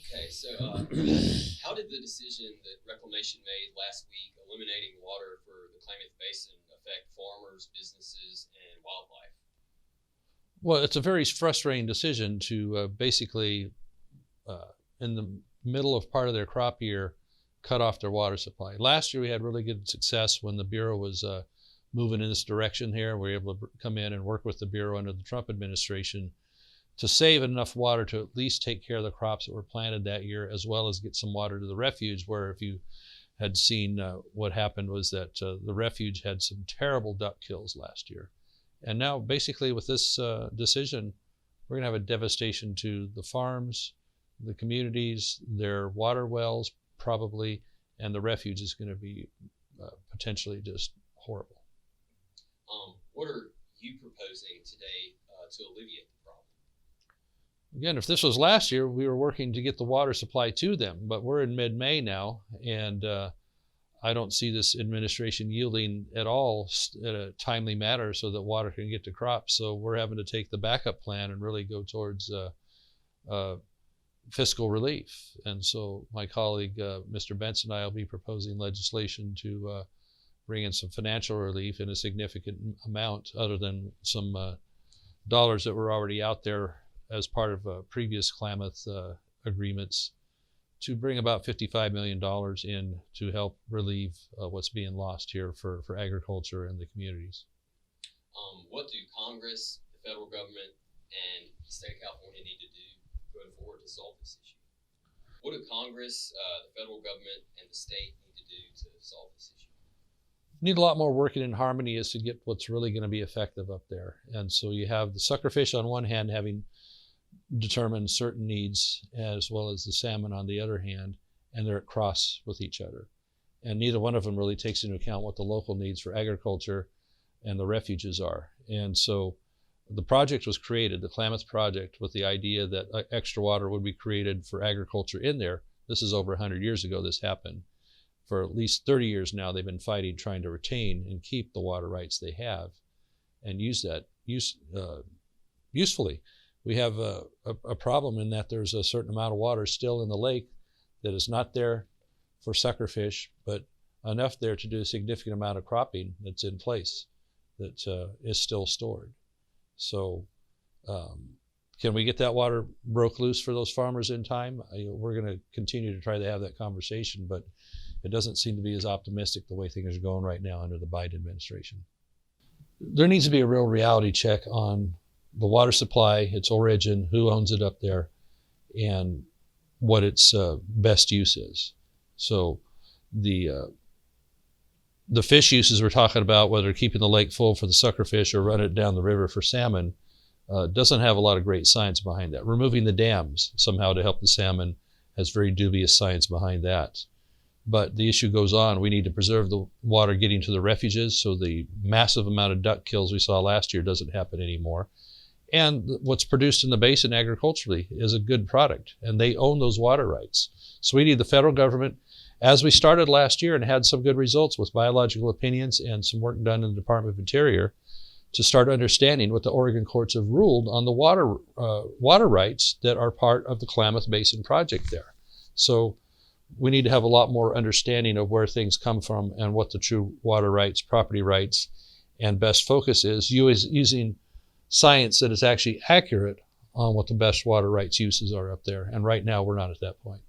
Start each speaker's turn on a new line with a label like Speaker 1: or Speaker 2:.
Speaker 1: Okay, so how did the decision that Reclamation made last week eliminating water for the Klamath Basin affect farmers, businesses, and wildlife?
Speaker 2: Well, it's a very frustrating decision to basically, in the middle of part of their crop year, cut off their water supply. Last year we had really good success when the Bureau was moving in this direction here. We were able to come in and work with the Bureau under the Trump administration to save enough water to at least take care of the crops that were planted that year, as well as get some water to the refuge, where if you had seen what happened was that the refuge had some terrible duck kills last year. And now basically with this decision, we're gonna have a devastation to the farms, the communities, their water wells probably, and the refuge is gonna be potentially just horrible.
Speaker 1: What are you proposing today to alleviate the problem?
Speaker 2: Again, if this was last year, we were working to get the water supply to them, but we're in mid-May now, and I don't see this administration yielding at all in a timely manner so that water can get to crops. So we're having to take the backup plan and really go towards fiscal relief. And so my colleague, Mr. Bentz, and I will be proposing legislation to bring in some financial relief in a significant amount, other than some dollars that were already out there as part of previous Klamath agreements, to bring about $55 million in to help relieve what's being lost here for agriculture and the communities.
Speaker 1: What do Congress, the federal government, and the state of California need to do going forward to solve this issue? What do Congress, the federal government, and the state need to do to solve this issue?
Speaker 2: Need a lot more working in harmony as to get what's really going to be effective up there. And so you have the suckerfish on one hand having determined certain needs, as well as the salmon on the other hand, and they're at cross with each other. And neither one of them really takes into account what the local needs for agriculture and the refuges are. And so the project was created, the Klamath Project, with the idea that extra water would be created for agriculture in there. This is over 100 years ago this happened. For at least 30 years now, they've been fighting, trying to retain and keep the water rights they have and use that usefully. We have a problem in that there's a certain amount of water still in the lake that is not there for suckerfish, but enough there to do a significant amount of cropping that's in place that is still stored. So can we get that water broke loose for those farmers in time? We're going to continue to try to have that conversation, but it doesn't seem to be as optimistic the way things are going right now under the Biden administration. There needs to be a real reality check on the water supply, its origin, who owns it up there, and what its best use is. So the fish uses we're talking about, whether keeping the lake full for the suckerfish or run it down the river for salmon, doesn't have a lot of great science behind that. Removing the dams somehow to help the salmon has very dubious science behind that. But the issue goes on. We need to preserve the water getting to the refuges, so the massive amount of duck kills we saw last year doesn't happen anymore. And what's produced in the basin agriculturally is a good product, and they own those water rights. So we need the federal government, as we started last year and had some good results with biological opinions and some work done in the Department of Interior, to start understanding what the Oregon courts have ruled on the water rights that are part of the Klamath Basin project there. So we need to have a lot more understanding of where things come from and what the true water rights, property rights, and best focus is, using science that is actually accurate on what the best water rights uses are up there. And right now we're not at that point.